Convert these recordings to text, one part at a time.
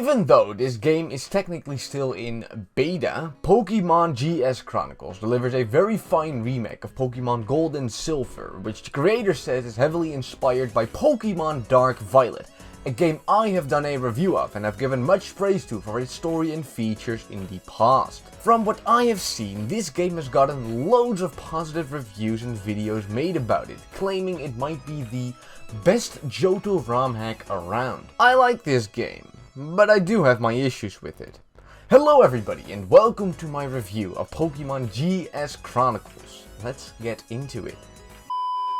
Even though this game is technically still in beta, Pokemon GS Chronicles delivers a very fine remake of Pokemon Gold and Silver, which the creator says is heavily inspired by Pokemon Dark Violet, a game I have done a review of and have given much praise to for its story and features in the past. From what I have seen, this game has gotten loads of positive reviews and videos made about it, claiming it might be the best Johto ROM hack around. I like this game, but I do have my issues with it. Hello everybody and welcome to my review of Pokemon GS Chronicles. Let's get into it.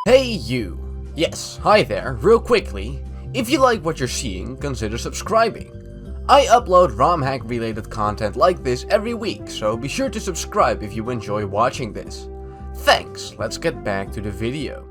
Hey you! Yes, hi there, real quickly. If you like what you're seeing, consider subscribing. I upload ROM hack related content like this every week, so be sure to subscribe if you enjoy watching this. Thanks, let's get back to the video.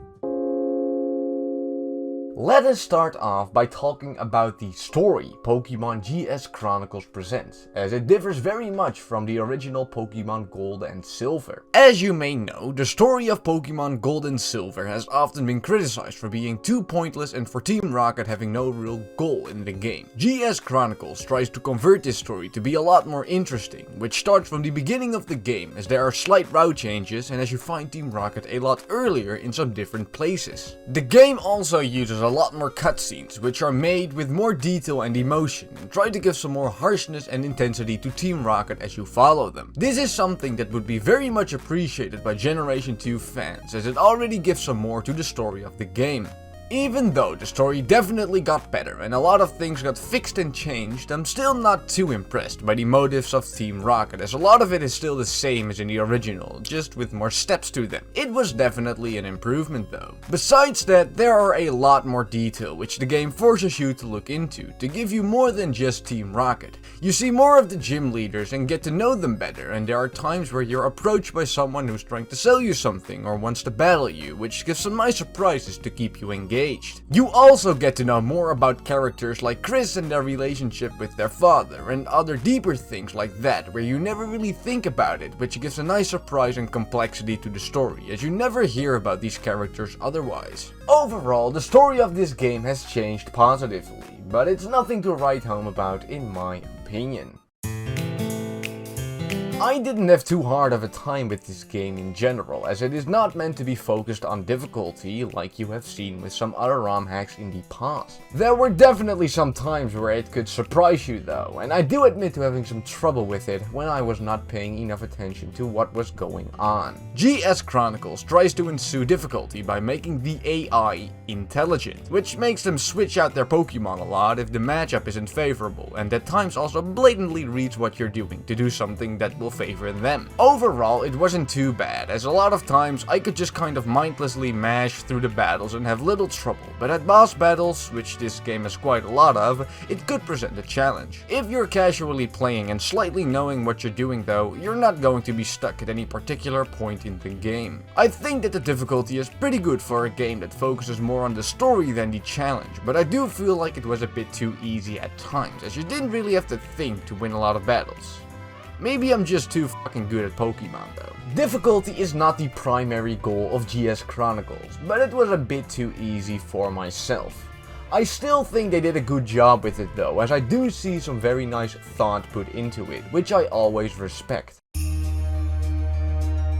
Let us start off by talking about the story Pokemon GS Chronicles presents, as it differs very much from the original Pokemon Gold and Silver. As you may know, the story of Pokemon Gold and Silver has often been criticized for being too pointless and for Team Rocket having no real goal in the game. GS Chronicles tries to convert this story to be a lot more interesting, which starts from the beginning of the game, as there are slight route changes and as you find Team Rocket a lot earlier in some different places. The game also uses a lot more cutscenes, which are made with more detail and emotion, and try to give some more harshness and intensity to Team Rocket as you follow them. This is something that would be very much appreciated by Generation 2 fans, as it already gives some more to the story of the game. Even though the story definitely got better and a lot of things got fixed and changed, I'm still not too impressed by the motives of Team Rocket, as a lot of it is still the same as in the original, just with more steps to them. It was definitely an improvement though. Besides that, there are a lot more detail which the game forces you to look into, to give you more than just Team Rocket. You see more of the gym leaders and get to know them better, and there are times where you're approached by someone who's trying to sell you something or wants to battle you, which gives some nice surprises to keep you engaged. You also get to know more about characters like Chris and their relationship with their father, and other deeper things like that where you never really think about it, which gives a nice surprise and complexity to the story, as you never hear about these characters otherwise. Overall, the story of this game has changed positively, but it's nothing to write home about in my opinion. I didn't have too hard of a time with this game in general, as it is not meant to be focused on difficulty like you have seen with some other ROM hacks in the past. There were definitely some times where it could surprise you though, and I do admit to having some trouble with it when I was not paying enough attention to what was going on. GS Chronicles tries to ensue difficulty by making the AI intelligent, which makes them switch out their Pokemon a lot if the matchup isn't favorable, and at times also blatantly reads what you're doing to do something that will favor them. Overall, it wasn't too bad, as a lot of times I could just kind of mindlessly mash through the battles and have little trouble, but at boss battles, which this game has quite a lot of, it could present a challenge. If you're casually playing and slightly knowing what you're doing though, you're not going to be stuck at any particular point in the game. I think that the difficulty is pretty good for a game that focuses more on the story than the challenge, but I do feel like it was a bit too easy at times, as you didn't really have to think to win a lot of battles. Maybe I'm just too fucking good at Pokemon though. Difficulty is not the primary goal of GS Chronicles, but it was a bit too easy for myself. I still think they did a good job with it though, as I do see some very nice thought put into it, which I always respect.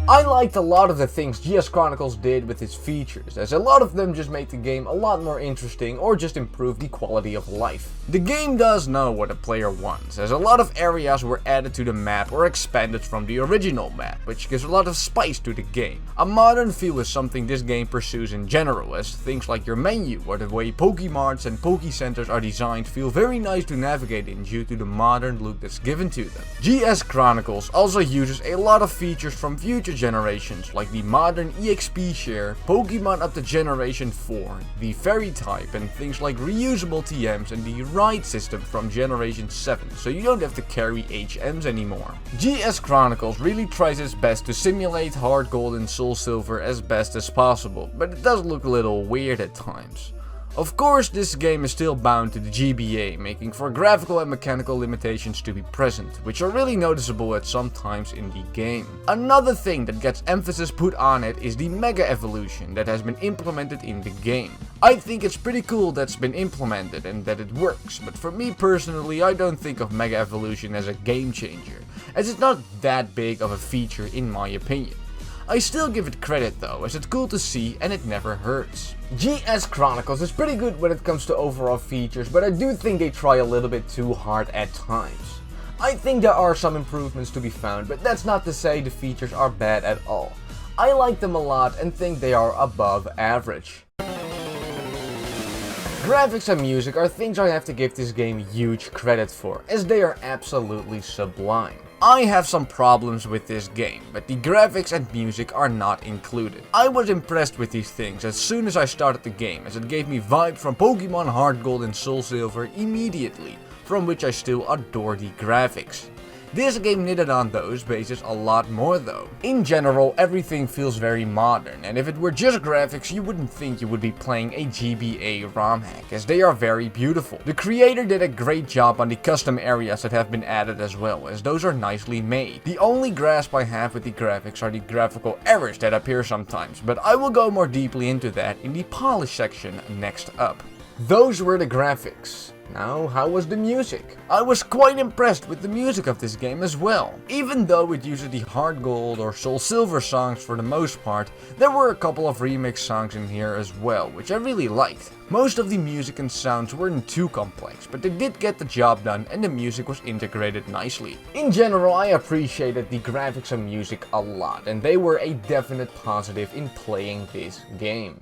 I liked a lot of the things GS Chronicles did with its features, as a lot of them just made the game a lot more interesting or just improved the quality of life. The game does know what a player wants, as a lot of areas were added to the map or expanded from the original map, which gives a lot of spice to the game. A modern feel is something this game pursues in general, as things like your menu or the way Pokemarts and Pokecenters are designed feel very nice to navigate in due to the modern look that's given to them. GS Chronicles also uses a lot of features from future generations, like the modern EXP share, Pokemon up to Generation 4, the Fairy type, and things like reusable TMs and the ride system from Generation 7, so you don't have to carry HMs anymore. GS Chronicles really tries its best to simulate Hard Gold and Soul Silver as best as possible, but it does look a little weird at times. Of course, this game is still bound to the GBA, making for graphical and mechanical limitations to be present, which are really noticeable at some times in the game. Another thing that gets emphasis put on it is the Mega Evolution that has been implemented in the game. I think it's pretty cool that's been implemented and that it works, but for me personally, I don't think of Mega Evolution as a game changer, as it's not that big of a feature in my opinion. I still give it credit though, as it's cool to see and it never hurts. GS Chronicles is pretty good when it comes to overall features, but I do think they try a little bit too hard at times. I think there are some improvements to be found, but that's not to say the features are bad at all. I like them a lot and think they are above average. Graphics and music are things I have to give this game huge credit for, as they are absolutely sublime. I have some problems with this game, but the graphics and music are not included. I was impressed with these things as soon as I started the game, as it gave me vibes from Pokemon Heart Gold and Soul Silver immediately, from which I still adore the graphics. This game knitted on those bases a lot more though. In general, everything feels very modern, and if it were just graphics, you wouldn't think you would be playing a GBA ROM hack, as they are very beautiful. The creator did a great job on the custom areas that have been added as well, as those are nicely made. The only grasp I have with the graphics are the graphical errors that appear sometimes, but I will go more deeply into that in the polish section next up. Those were the graphics. Now, how was the music? I was quite impressed with the music of this game as well. Even though it uses the Heart Gold or Soul Silver songs for the most part, there were a couple of remix songs in here as well, which I really liked. Most of the music and sounds weren't too complex, but they did get the job done and the music was integrated nicely. In general, I appreciated the graphics and music a lot, and they were a definite positive in playing this game.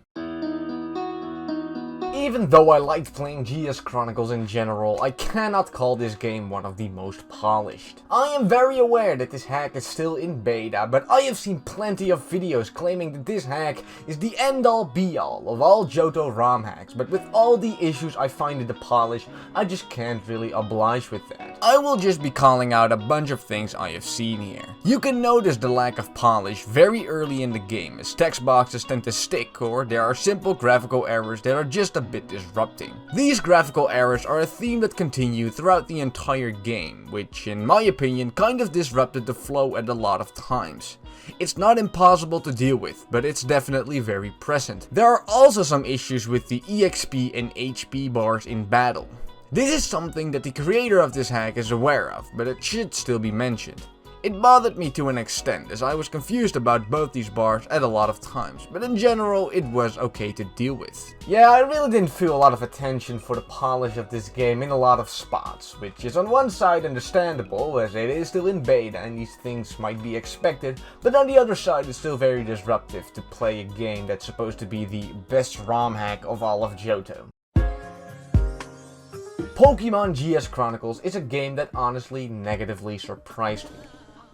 Even though I liked playing GS Chronicles in general, I cannot call this game one of the most polished. I am very aware that this hack is still in beta, but I have seen plenty of videos claiming that this hack is the end-all be-all of all Johto ROM hacks, but with all the issues I find in the polish, I just can't really oblige with that. I will just be calling out a bunch of things I have seen here. You can notice the lack of polish very early in the game, as text boxes tend to stick, or there are simple graphical errors that are just a bit disrupting. These graphical errors are a theme that continue throughout the entire game, which in my opinion kind of disrupted the flow at a lot of times. It's not impossible to deal with, but it's definitely very present. There are also some issues with the EXP and HP bars in battle. This is something that the creator of this hack is aware of, but it should still be mentioned. It bothered me to an extent, as I was confused about both these bars at a lot of times, but in general it was okay to deal with. Yeah, I really didn't feel a lot of attention for the polish of this game in a lot of spots, which is on one side understandable, as it is still in beta and these things might be expected, but on the other side it's still very disruptive to play a game that's supposed to be the best ROM hack of all of Johto. Pokemon GS Chronicles is a game that honestly negatively surprised me.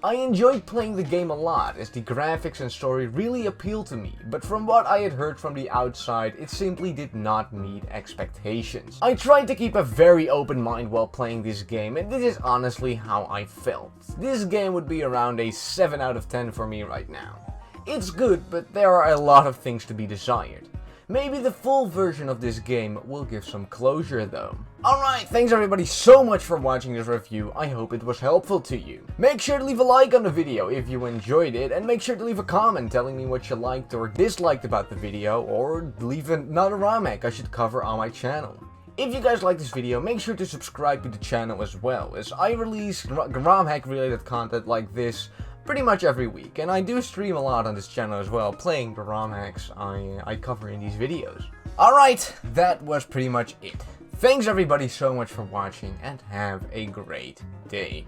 I enjoyed playing the game a lot, as the graphics and story really appealed to me, but from what I had heard from the outside, it simply did not meet expectations. I tried to keep a very open mind while playing this game, and this is honestly how I felt. This game would be around a 7 out of 10 for me right now. It's good, but there are a lot of things to be desired. Maybe the full version of this game will give some closure though. Alright, thanks everybody so much for watching this review, I hope it was helpful to you. Make sure to leave a like on the video if you enjoyed it, and make sure to leave a comment telling me what you liked or disliked about the video, or leave another ROM hack I should cover on my channel. If you guys like this video, make sure to subscribe to the channel as well, as I release ROM hack related content like this pretty much every week, and I do stream a lot on this channel as well, playing the ROM hacks I cover in these videos. Alright, that was pretty much it. Thanks everybody so much for watching, and have a great day.